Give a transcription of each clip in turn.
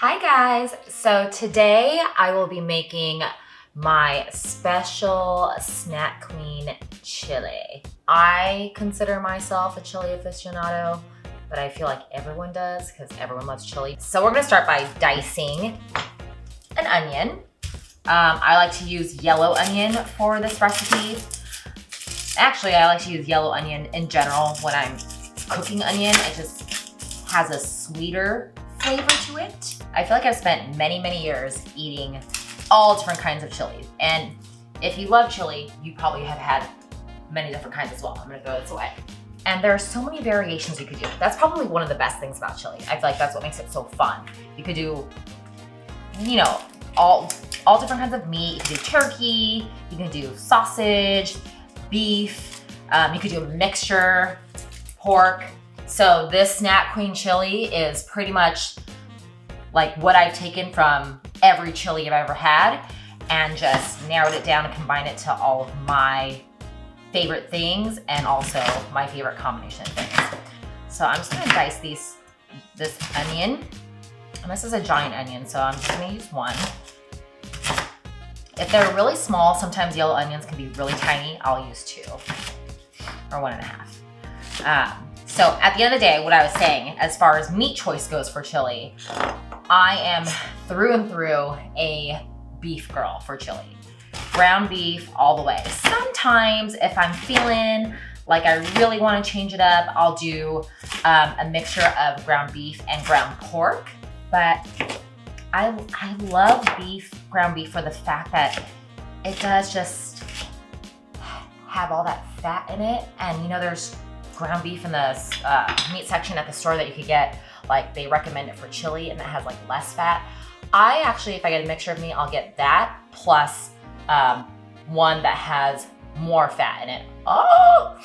Hi guys, so today I will be making my special Snackqween chili. I consider myself a chili aficionado, but I feel like everyone does because everyone loves chili. So we're gonna start by dicing an onion. I like to use yellow onion for this recipe. Actually, I like to use yellow onion in general when I'm cooking onion. It just has a sweeter flavor to it. I feel like I've spent many years eating all different kinds of chilies. And if you love chili, you probably have had many different kinds as well. I'm gonna throw this away. And there are so many variations you could do. That's probably one of the best things about chili. I feel like that's what makes it so fun. You could do, you know, all different kinds of meat. You could do turkey, you can do sausage, beef, you could do a mixture, pork. So this Snackqween chili is pretty much like what I've taken from every chili I've ever had and just narrowed it down and combined it to all of my favorite things and also my favorite combination of things. So I'm just gonna dice this onion. And this is a giant onion, so I'm just gonna use one. If they're really small, sometimes yellow onions can be really tiny. I'll use 2 or 1.5. So at the end of the day, what I was saying, as far as meat choice goes for chili, I am through and through a beef girl for chili. Ground beef all the way. Sometimes if I'm feeling like I really want to change it up, I'll do a mixture of ground beef and ground pork. But I love ground beef for the fact that it does just have all that fat in it. And you know, there's ground beef in the meat section at the store that you could get, like they recommend it for chili and that has like less fat. I actually, if I get a mixture of meat, I'll get that plus one that has more fat in it. Oh,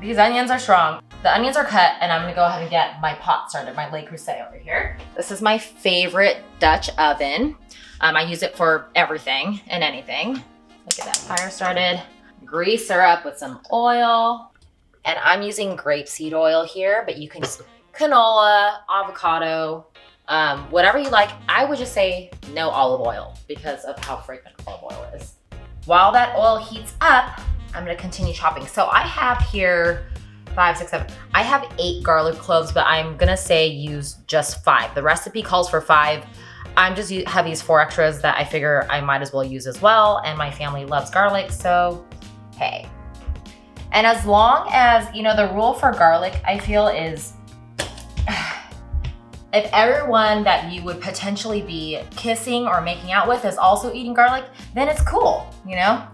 these onions are strong. The onions are cut and I'm gonna go ahead and get my pot started, my Le Creuset over here. This is my favorite Dutch oven. I use it for everything and anything. Let's get that fire started. Grease her up with some oil. And I'm using grapeseed oil here, but you can use canola, avocado, whatever you like. I would just say no olive oil because of how fragrant olive oil is. While that oil heats up, I'm gonna continue chopping. So I have here 5, 6, 7. I have 8 garlic cloves, but I'm gonna say use just 5. The recipe calls for 5. I'm just have these 4 extras that I figure I might as well use as well. And my family loves garlic, so hey. And as long as, you know, the rule for garlic, I feel is if everyone that you would potentially be kissing or making out with is also eating garlic, then it's cool, you know?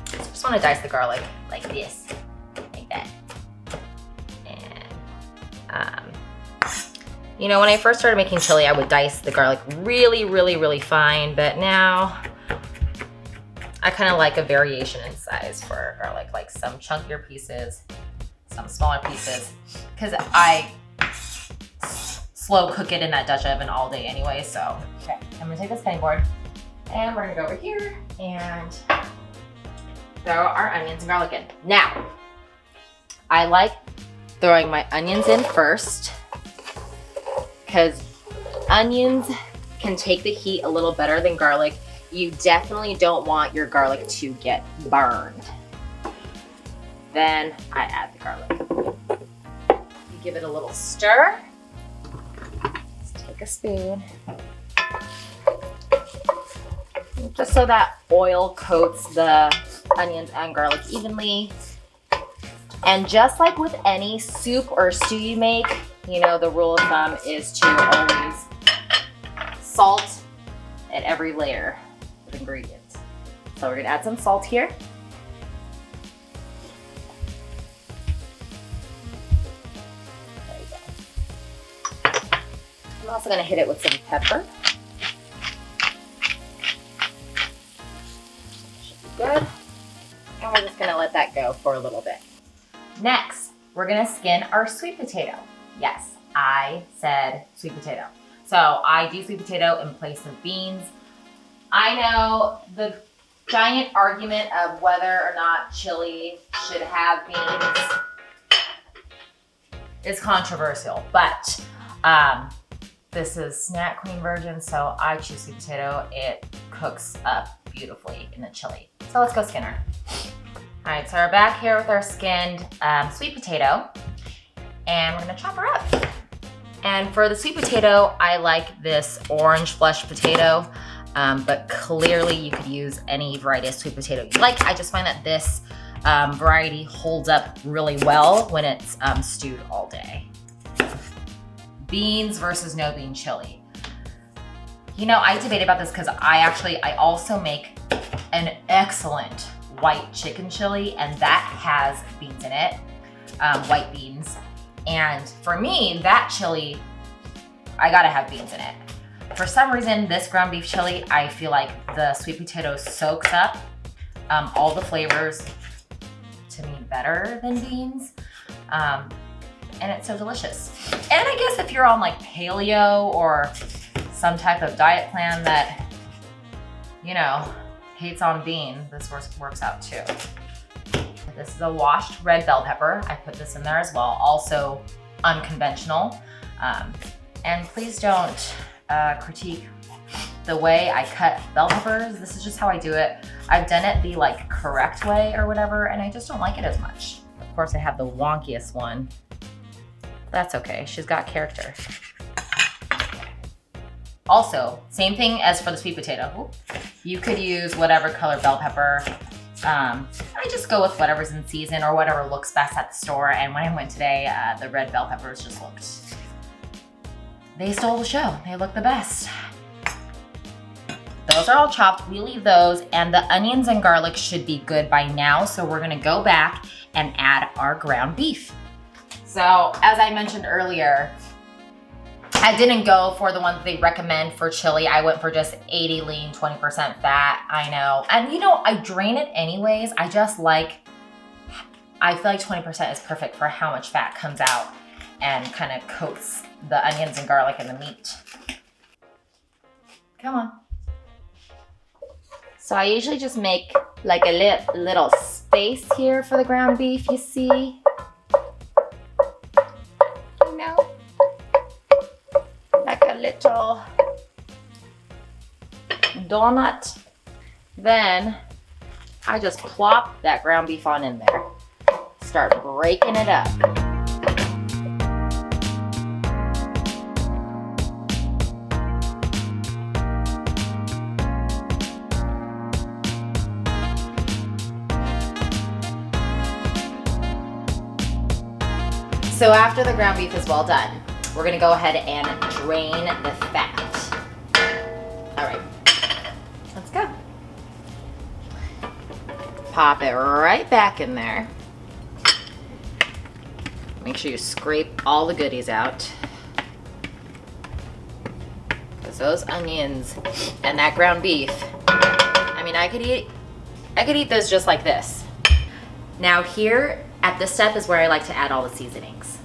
So just wanna dice the garlic like this, like that. And, you know, when I first started making chili, I would dice the garlic really fine, but now, I kind of like a variation in size for garlic, like some chunkier pieces, some smaller pieces, because I slow cook it in that Dutch oven all day anyway, so. Okay, I'm gonna take this cutting board and we're gonna go over here and throw our onions and garlic in. Now, I like throwing my onions in first because onions can take the heat a little better than garlic. You definitely don't want your garlic to get burned. Then I add the garlic. You give it a little stir. Let's take a spoon. Just so that oil coats the onions and garlic evenly. And just like with any soup or stew you make, you know, the rule of thumb is to always salt at every layer. Ingredients. So we're gonna add some salt here. There you go. I'm also gonna hit it with some pepper. Should be good. And we're just gonna let that go for a little bit. Next, we're gonna skin our sweet potato. Yes, I said sweet potato. So I do sweet potato in place of beans. I know the giant argument of whether or not chili should have beans is controversial, but This is Snackqween version, so I choose sweet potato. It cooks up beautifully in the chili. So let's go skin her. All right, so we're back here with our skinned sweet potato, and we're gonna chop her up. And for the sweet potato, I like this orange flesh potato, but clearly you could use any variety of sweet potato you like. I just find that this variety holds up really well when it's stewed all day. Beans versus no bean chili. You know, I debate about this because I also make an excellent white chicken chili, and that has beans in it, white beans. And for me, that chili, I gotta have beans in it. For some reason, this ground beef chili, I feel like the sweet potato soaks up all the flavors, to me, better than beans. And it's so delicious. And I guess if you're on like paleo or some type of diet plan that, you know, hates on bean, this works out too. This is a washed red bell pepper. I put this in there as well, also unconventional. And please don't critique the way I cut bell peppers. This is just how I do it. I've done it the like correct way or whatever, and I just don't like it as much. Of course, I have the wonkiest one. That's okay, she's got character. Also, same thing as for the sweet potato. You could use whatever color bell pepper. I just go with whatever's in season or whatever looks best at the store. And when I went today, the red bell peppers just looked, they stole the show. They look the best. Those are all chopped, we leave those, and the onions and garlic should be good by now. So we're gonna go back and add our ground beef. So as I mentioned earlier, I didn't go for the one that they recommend for chili. I went for just 80 lean, 20% fat, I know. And you know, I drain it anyways. I feel like 20% is perfect for how much fat comes out and kind of coats the onions and garlic and the meat. Come on. So I usually just make like a little space here for the ground beef, you see? You know? Like a little donut. Then I just plop that ground beef on in there. Start breaking it up. So after the ground beef is well done, we're gonna go ahead and drain the fat. All right, let's go. Pop it right back in there. Make sure you scrape all the goodies out. Because those onions and that ground beef, I mean, I could eat this just like this. Now here at this step is where I like to add all the seasonings.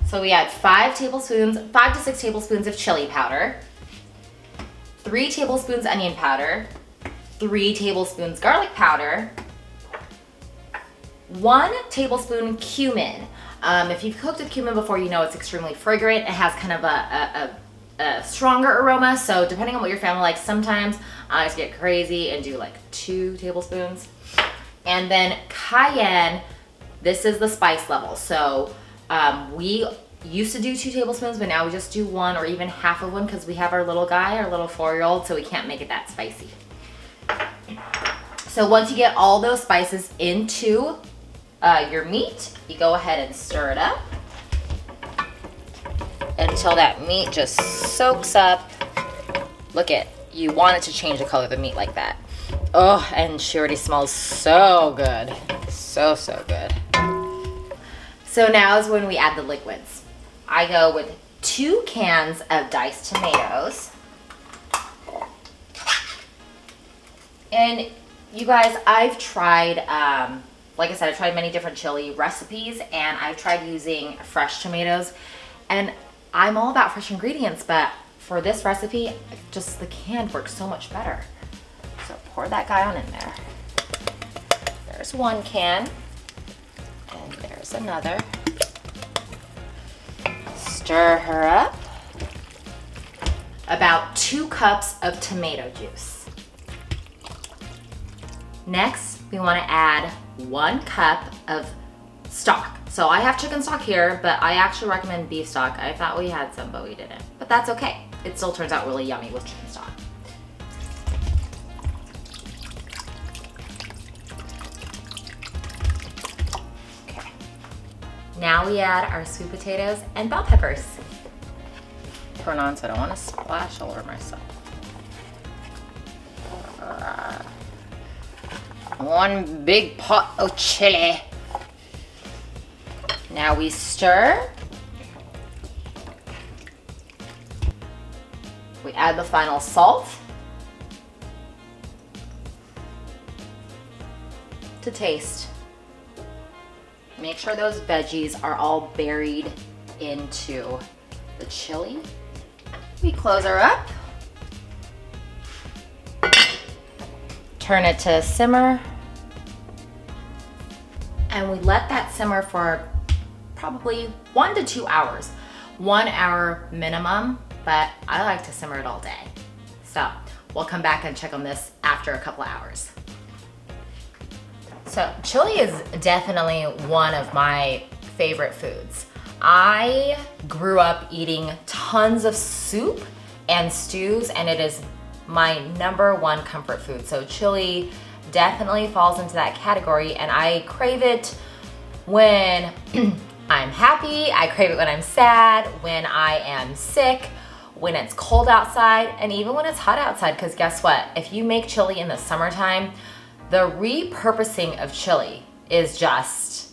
So we add 5 to 6 tablespoons of chili powder, 3 tablespoons onion powder, 3 tablespoons garlic powder, 1 tablespoon cumin. If you've cooked with cumin before, you know it's extremely fragrant. It has kind of a stronger aroma. So depending on what your family likes, sometimes I just get crazy and do like 2 tablespoons. And then cayenne, this is the spice level. So we used to do 2 tablespoons, but now we just do 1 or even half of 1 because we have our little guy, our little 4-year-old, so we can't make it that spicy. So once you get all those spices into your meat, you go ahead and stir it up until that meat just soaks up. Look at, you want it to change the color of the meat like that. Oh, and she already smells so good. So good. So now is when we add the liquids. I go with 2 cans of diced tomatoes. And you guys, I've tried, like I said, I've tried many different chili recipes, and I've tried using fresh tomatoes. And I'm all about fresh ingredients, but for this recipe, just the canned works so much better. So pour that guy on in there. There's 1 can, and there's another. Stir her up. about 2 cups of tomato juice. Next, we want to add 1 cup of stock. So I have chicken stock here, but I actually recommend beef stock. I thought we had some, but we didn't. But that's okay. It still turns out really yummy with chicken stock. Okay. Now we add our sweet potatoes and bell peppers. Turn on so I don't want to splash all over myself. 1 big pot of chili. Now we stir. We add the final salt to taste. Make sure those veggies are all buried into the chili. We close her up. Turn it to simmer. And we let that simmer for probably 1 to 2 hours. 1 hour minimum, but I like to simmer it all day. So we'll come back and check on this after a couple of hours. So chili is definitely one of my favorite foods. I grew up eating tons of soup and stews, and it is my #1 comfort food. So chili definitely falls into that category, and I crave it when I'm happy, I crave it when I'm sad, when I am sick, when it's cold outside, and even when it's hot outside, because guess what? If you make chili in the summertime, the repurposing of chili is just,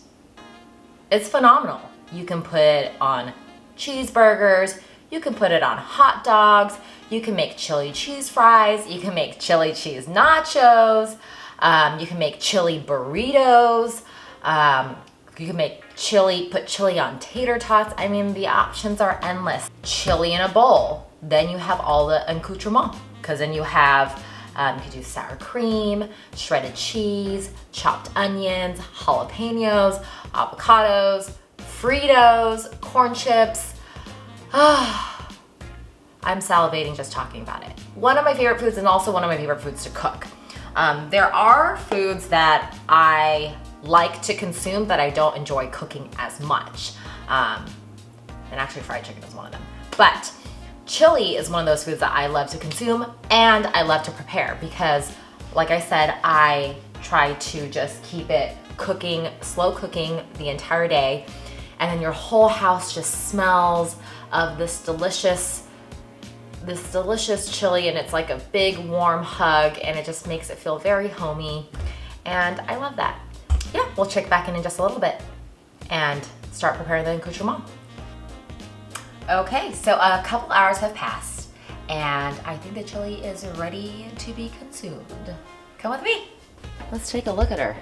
it's phenomenal. You can put it on cheeseburgers, you can put it on hot dogs, you can make chili cheese fries, you can make chili cheese nachos, you can make chili burritos, you can make chili, put chili on tater tots. I mean, the options are endless. Chili in a bowl. Then you have all the accoutrements, because then you have, you could do sour cream, shredded cheese, chopped onions, jalapenos, avocados, Fritos, corn chips. I'm salivating just talking about it. One of my favorite foods, and also one of my favorite foods to cook. There are foods that I like to consume that I don't enjoy cooking as much. And actually fried chicken is one of them. But chili is one of those foods that I love to consume and I love to prepare because, like I said, I try to just keep it cooking, slow cooking the entire day. And then your whole house just smells of this delicious chili, and it's like a big warm hug, and it just makes it feel very homey. And I love that. Yeah, we'll check back in just a little bit and start preparing the accoutrement. Okay, so a couple hours have passed, and I think the chili is ready to be consumed. Come with me. Let's take a look at her.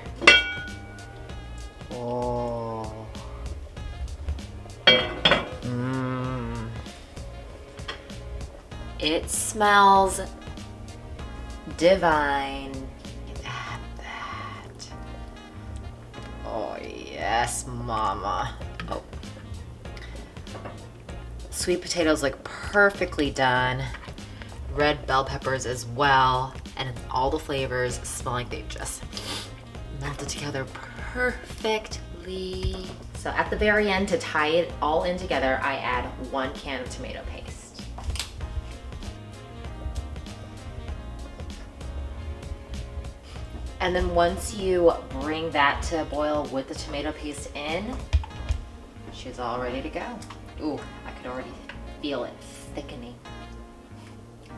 Oh. It smells divine. Look at that. Oh yes, mama. Oh. Sweet potatoes look perfectly done. Red bell peppers as well. And all the flavors smell like they've just melted together perfectly. So at the very end, to tie it all in together, I add 1 can of tomato paste. And then once you bring that to a boil with the tomato paste in, she's all ready to go. Ooh, I could already feel it thickening.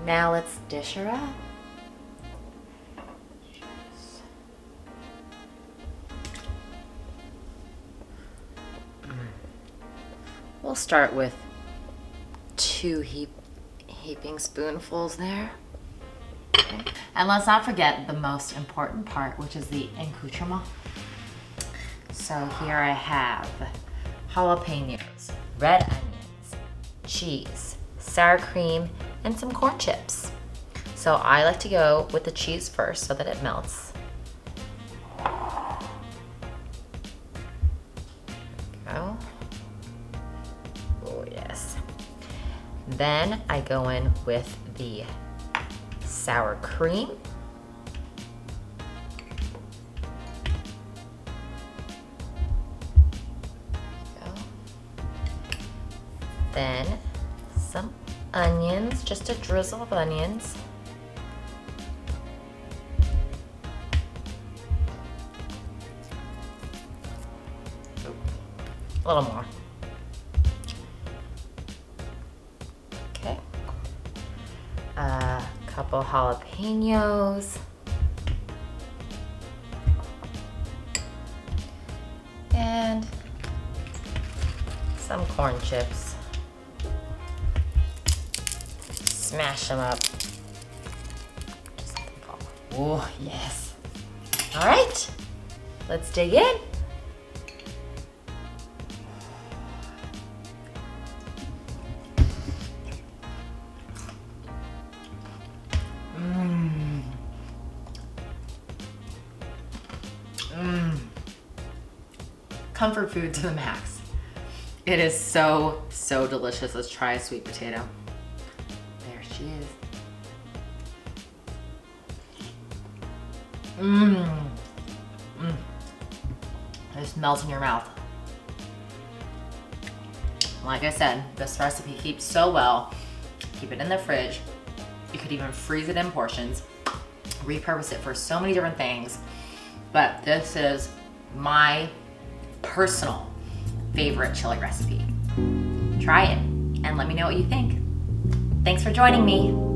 Now let's dish her up. We'll start with 2 heaping spoonfuls there. Okay. And let's not forget the most important part, which is the accoutrement. So here I have jalapenos, red onions, cheese, sour cream, and some corn chips. So I like to go with the cheese first so that it melts. There we go. Oh yes. Then I go in with the sour cream. Then some onions, just a drizzle of onions. A little more. Okay. A couple jalapenos. And some corn chips. Smash them up. Just let them fall. Oh, yes. All right, let's dig in. Comfort food to the max. It is so, so delicious. Let's try a sweet potato. There she is. It just melts in your mouth. Like I said, this recipe keeps so well. Keep it in the fridge. You could even freeze it in portions, repurpose it for so many different things. But this is my personal favorite chili recipe. Try it and let me know what you think. Thanks for joining me.